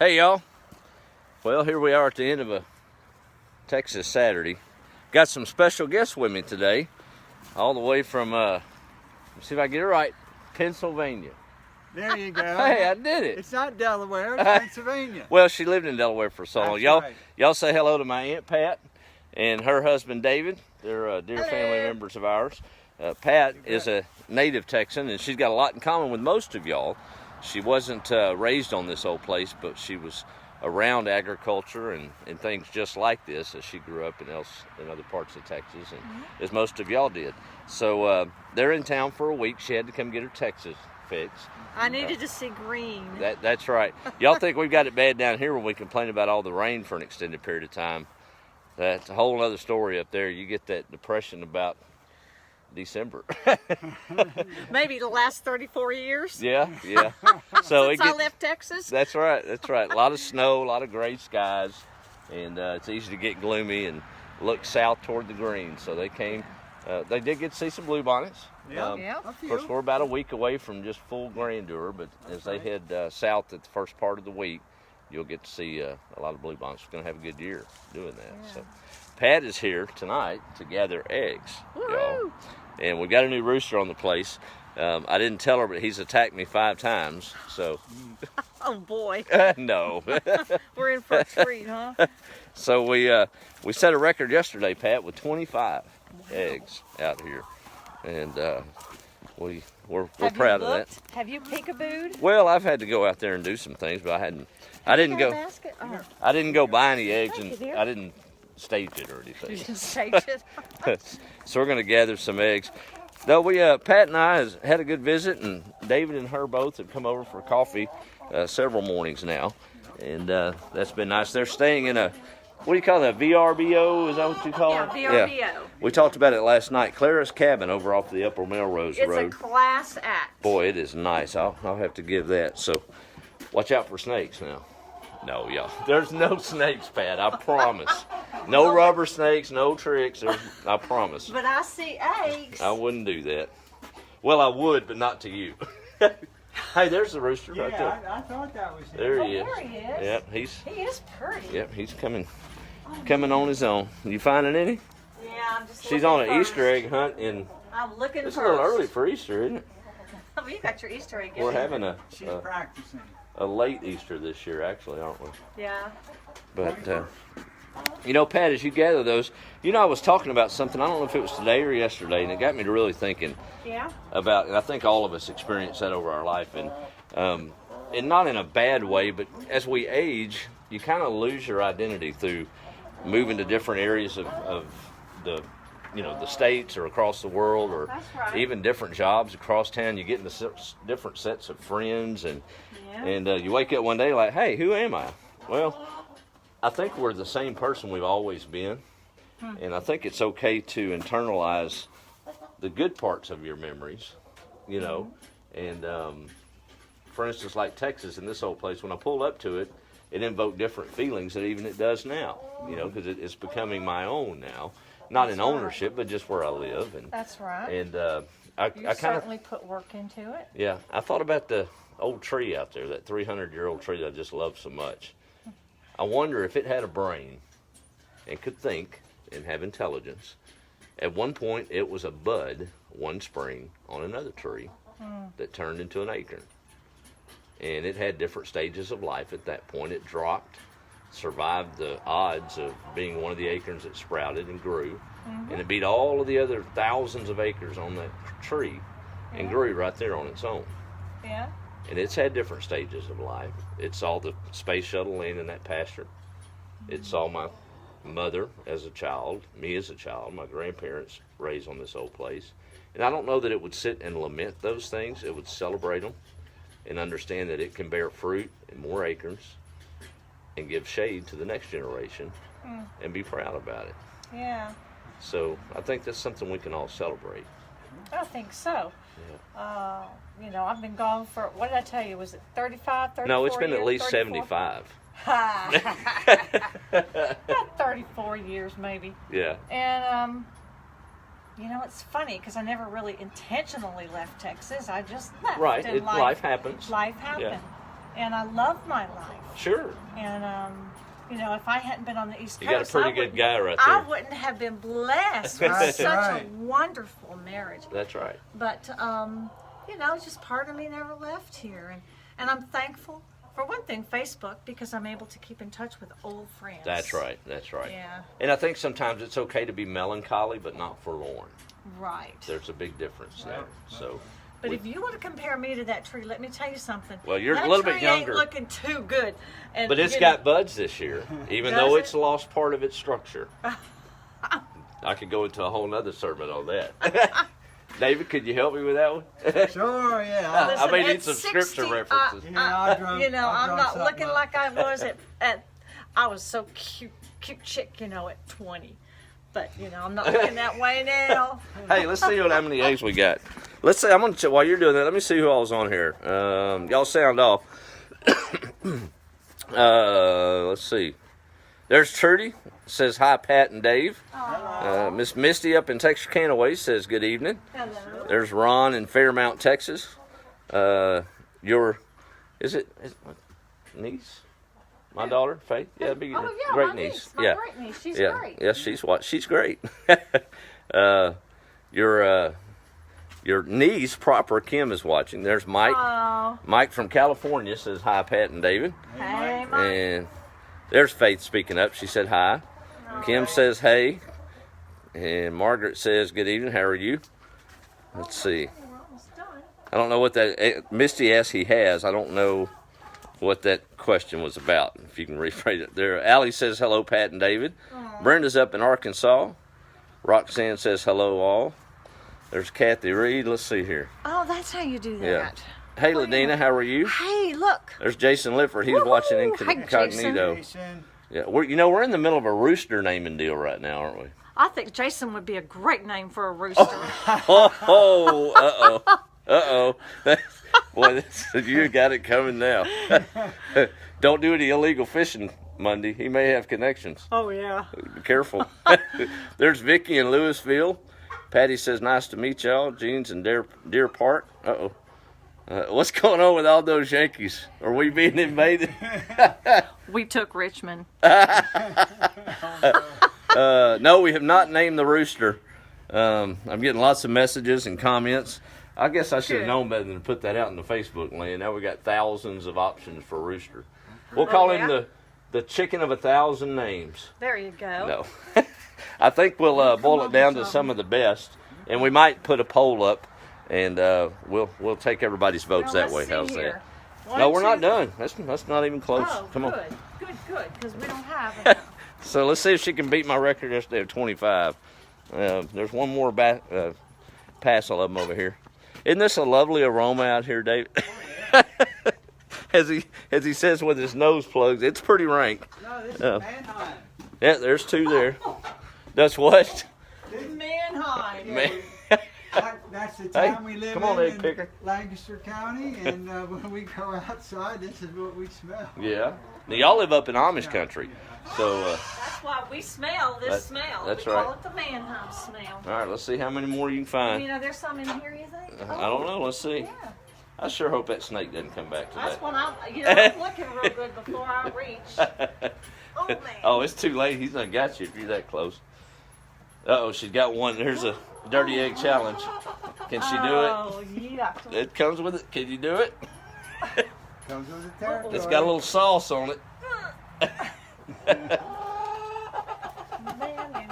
Hey y'all, well here we are at the end of a Texas Saturday. Got some special guests with me today, all the way from, let's see if I get it right, Pennsylvania. There you go. Hey, I did it. It's not Delaware, it's Pennsylvania. Well, she lived in Delaware for so long. That's Y'all, right. y'all say hello to my Aunt Pat and her husband David. They're dear family members of ours. Pat is a native Texan, and she's got a lot in common with most of y'all. She wasn't raised on this old place, but she was around agriculture and things just like this as she grew up in other parts of Texas, and as most of y'all did. So they're in town for a week. She had to come get her Texas fix. I needed to see green. That's right. Y'all think we've got it bad down here when we complain about all the rain for an extended period of time. That's a whole other story up there. You get that depression about December. Maybe the last 34 years. Yeah. So Since I left Texas. That's right. A lot of snow, a lot of gray skies, and it's easy to get gloomy and look south toward the green. So they came. They did get to see some bluebonnets. Yeah. Of course, we're about a week away from just full grandeur, but as they head south at the first part of the week, you'll get to see a lot of bluebonnets. We're going to have a good year doing that. Yeah. So Pat is here tonight to gather eggs, y'all. And we got a new rooster on the place. I didn't tell her, but he's attacked me 5 times. So, Oh boy, no. we're in for a treat, huh? So we set a record yesterday, Pat, with 25 eggs out here, and we're proud of that. Have you peekabooed? Well, I've had to go out there and do some things, but I didn't You got go. a basket? Oh, I didn't go buy any eggs, Thank you, and dear. I didn't stage it or you anything. just staged it. So we're going to gather some eggs. Though Pat and I has had a good visit, and David and her both have come over for coffee several mornings now, and that's been nice. They're staying in a, what do you call that, VRBO? Is that what you call it? Yeah, VRBO. We talked about it last night. Clara's Cabin over off the Upper Melrose It's Road. a class act. Boy, it is nice. I'll have to give that. So watch out for snakes now. No, y'all. There's no snakes, Pat. I promise. No rubber snakes, no tricks. I promise. But I see eggs. I wouldn't do that. Well, I would, but not to you. Hey, there's the rooster right there. Yeah, I thought that was him. There he is. There he is. Yep, He is pretty. he's coming on his own. You finding any? Yeah, I'm just. She's looking on an first. Easter egg hunt, and I'm looking it's a first. little early for Easter, isn't it? Oh, you got your Easter egg. We're in. having She's practicing. a late Easter this year, actually, aren't we? Yeah. But, Pat, as you gather those, I was talking about something, I don't know if it was today or yesterday, and it got me to really thinking Yeah. about, and I think all of us experience that over our life, and not in a bad way, but as we age, you kind of lose your identity through moving to different areas of the states or across the world, or That's right. even different jobs across town. You get into different sets of friends, and you wake up one day like, hey, who am I? Well, I think we're the same person we've always been, and I think it's okay to internalize the good parts of your memories, and for instance, like Texas and this old place, when I pulled up to it, it invoked different feelings than even it does now, because it's becoming my own now. Not in ownership, but just where I live. And That's right. And You I kind of, certainly put work into it. yeah, I thought about the old tree out there, that 300-year-old tree that I just love so much. I wonder if it had a brain and could think and have intelligence. At one point, it was a bud one spring on another tree that turned into an acorn. And it had different stages of life at that point. It dropped, survived the odds of being one of the acorns that sprouted and grew, and it beat all of the other thousands of acres on that tree and grew right there on its own. Yeah. And it's had different stages of life. It saw the space shuttle land in that pasture. It saw my mother as a child, me as a child, my grandparents raised on this old place. And I don't know that it would sit and lament those things. It would celebrate them and understand that it can bear fruit and more acorns and give shade to the next generation and be proud about it. Yeah. So I think that's something we can all celebrate. I think so. I've been gone for, what did I tell you? Was it 35, 34 No, it's been years? at least 34? 75. About 34 years maybe. Yeah. And, it's funny because I never really intentionally left Texas. I just left. Right. And Life happens. Life happened. Yeah. and I love my life. Sure. And you know, if I hadn't been on the East Coast, You got a pretty good guy right I there. wouldn't have been blessed with That's such right. a wonderful marriage. That's right. But you know, just part of me never left here, and I'm thankful for one thing, Facebook, because I'm able to keep in touch with old friends. That's right. That's right. Yeah. And I think sometimes it's okay to be melancholy, but not forlorn. Right. There's a big difference there. So. But if you want to compare me to that tree, let me tell you something. Well, you're that a little bit tree younger. Ain't looking too good. And, But it's you got know, buds this year, even Does though it? it's lost part of its structure. I could go into a whole nother sermon on that. David, could you help me with that one? Sure, yeah. Listen, I may need at some 60, scripture references. you know, I'm not something looking up. like I was at. I was so cute chick, you know, at 20. But you know, I'm not looking that way now. Hey, let's see how many eggs we got. Let's see. I'm gonna check while you're doing that. Let me see who all's on here. Y'all sound off. Let's see. There's Trudy. Says hi, Pat and Dave. Miss Misty up in Texarkana Way says good evening. Hello. There's Ron in Fairmount, Texas. Your niece? My daughter, Faith? Yeah, it'd be Oh yeah, great my niece. My Yeah. great niece. She's Yeah. great. Yeah, she's great. Your niece proper, Kim, is watching. There's Mike. Oh, Mike from California says hi, Pat and David. hey, Mike. And there's Faith speaking up. She said hi. Kim says hey. And Margaret says good evening. How are you? Let's see. We're almost done. I don't know what that Misty asked he has. I don't know what that question was about. If you can rephrase it there. Allie says hello, Pat and David. Brenda's up in Arkansas. Roxanne says hello, all. There's Kathy Reed. Let's see here. Oh, that's how you do that. Yeah. Hey, Ladina, how are you? Hey, look. There's Jason Lifford. He's Woohoo! watching Hey, incognito. Jason. Yeah, we're in the middle of a rooster naming deal right now, aren't we? I think Jason would be a great name for a rooster. Uh-oh. Boy, you got it coming now. Don't do any illegal fishing Monday. He may have connections. Oh, yeah. Be careful. There's Vicky in Louisville. Patty says, nice to meet y'all. Jean's in Deer Park. Uh-oh. What's going on with all those Yankees? Are we being invaded? We took Richmond. No, we have not named the rooster. I'm getting lots of messages and comments. I guess I should have Good. known better than to put that out in the Facebook land. Now we got thousands of options for rooster. We'll call him yeah? the chicken of 1,000 names. There you go. No. I think we'll boil it down to some of the best, and we might put a poll up, and we'll take everybody's votes Well, that way. let's see How's here. that? One, No, we're not two- done. That's not even close. Oh, Come on. good, because we don't have enough. So let's see if she can beat my record yesterday of 25. There's one more passel of them over here. Isn't this a lovely aroma out here, David? as he says with his nose plugs, it's pretty rank. No, this is Oh. Manheim. Yeah, there's two there. That's what? Manheim. Man. That's the town we live come on, egg in picker. Lancaster County, and when we go outside, this is what we smell. Yeah. Now y'all live up in Amish country, so That's why we smell this That- smell. that's we right. call it the Manheim smell. all right. Let's see how many more you can find. You know, there's some in here, you think? I don't know. Let's see. Yeah. I sure hope that snake doesn't come back today. That's what I'm looking real good before I reach. Oh, man. Oh, it's too late. He's done got you if you're that close. Uh-oh, she's got one. There's a dirty egg challenge. Can she do it? Oh, yeah. It comes with it. Can you do it? Comes with the territory. It's got a little sauce on it.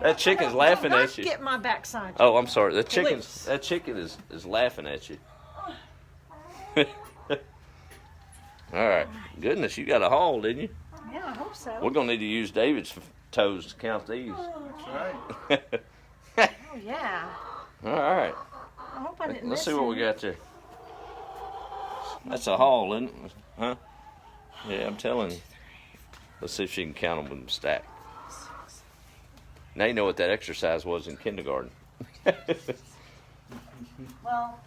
That chicken's laughing at you. Get my backside. Oh, I'm sorry. That Please. chicken is laughing at you. All right. Goodness, you got a haul, didn't you? Yeah, I hope so. We're gonna need to use David's toes to count these. That's right. Oh, yeah. All right. I hope I didn't Let's miss see what we any. got there. That's a haul, isn't it? Huh? Yeah, I'm telling you. Let's see if she can count them with them stacked. Now you know what that exercise was in kindergarten. Well,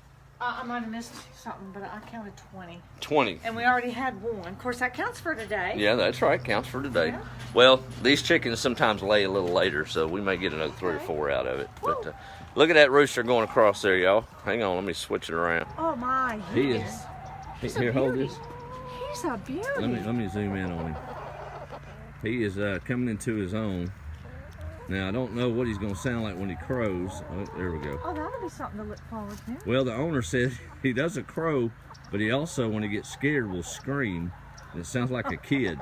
I might have missed something, but I counted 20. 20. And we already had one. Of course, that counts for today. Yeah, that's right. Counts for today. Yeah. Well, these chickens sometimes lay a little later, so we may get another 3 or 4 out of it. But look at that rooster going across there, y'all. Hang on, let me switch it around. Oh, my. He He is- is. He's a Here, hold beauty. this. He's a beauty. Let me zoom in on him. He is coming into his own. Now I don't know what he's going to sound like when he crows. Oh, there we go. Oh, that'll be something to look forward to. Well, the owner said he doesn't crow, but he also, when he gets scared, will scream. And it sounds like a kid.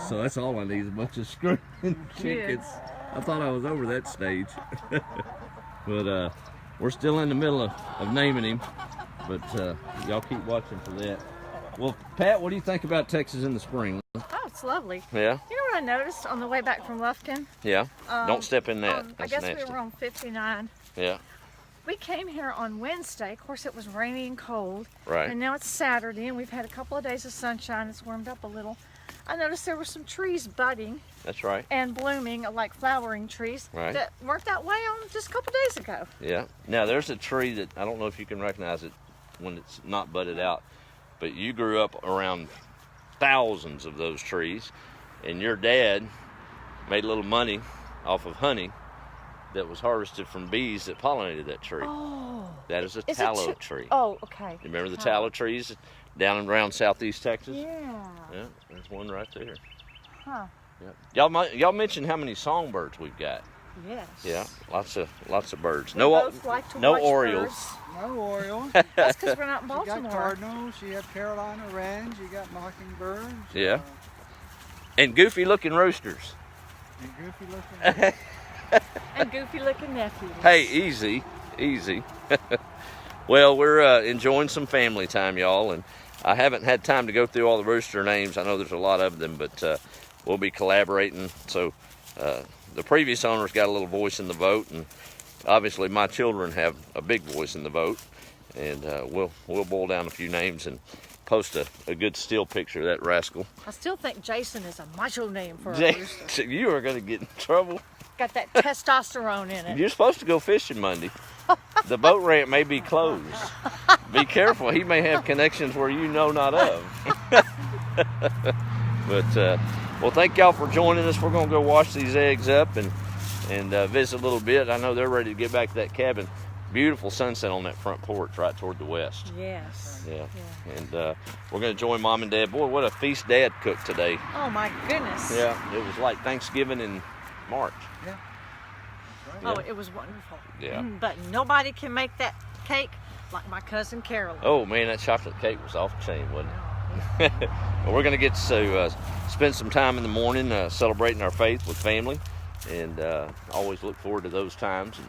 So that's all I need is a bunch of screaming chickens. I thought I was over that stage. But we're still in the middle of naming him. But y'all keep watching for that. Well, Pat, what do you think about Texas in the spring? Oh, it's lovely. Yeah? You know what I noticed on the way back from Lufkin? Yeah. Don't step in that. I That's guess nasty. we were on 59. Yeah. We came here on Wednesday. Of course, it was rainy and cold. Right. And now it's Saturday, and we've had a couple of days of sunshine. It's warmed up a little. I noticed there were some trees budding That's right. and blooming, like flowering trees, Right. that weren't that way on just a couple days ago. Yeah. Now, there's a tree that I don't know if you can recognize it when it's not budded out, but you grew up around thousands of those trees, and your dad made a little money off of honey that was harvested from bees that pollinated that tree. Oh. That is a Is it tallow tree. Oh, okay. You remember the tallow trees down and around southeast Texas? Yeah. Yeah, there's one right there. Huh. Yeah. Y'all mentioned how many songbirds we've got. Yes. Yeah, lots of birds. We No both like to watch Orioles. birds. No Orioles. That's because we're not in You got Baltimore. cardinals, you have Carolina wrens, you got mockingbirds. Yeah. And goofy looking roosters. And goofy looking. And goofy looking nephews. Hey, easy. Well, we're enjoying some family time, y'all, and I haven't had time to go through all the rooster names. I know there's a lot of them, but we'll be collaborating. So the previous owners got a little voice in the vote, and obviously my children have a big voice in the vote, and we'll boil down a few names and post a good still picture of that rascal. I still think Jason is a macho name for a Jay, rooster. you are going to get in trouble. Got that testosterone in it. You're supposed to go fishing Monday. The boat ramp may be closed. Be careful. He may have connections where you know not of. But, well, thank y'all for joining us. We're going to go wash these eggs up and visit a little bit. I know they're ready to get back to that cabin. Beautiful sunset on that front porch right toward the west. Yes. Yeah. And we're going to join Mom and Dad. Boy, what a feast Dad cooked today. Oh my goodness. Yeah. It was like Thanksgiving in March. Yeah. Oh, it was wonderful. Yeah. But nobody can make that cake like my cousin Carolyn. Oh, man, that chocolate cake was off the chain, wasn't it? Well, we're going to get to spend some time in the morning celebrating our faith with family, and always look forward to those times. And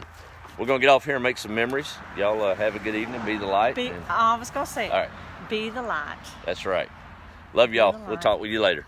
we're going to get off here and make some memories. Y'all have a good evening. Be the light. I was going to say it. All right. Be the light. That's right. Love y'all. We'll talk with you later.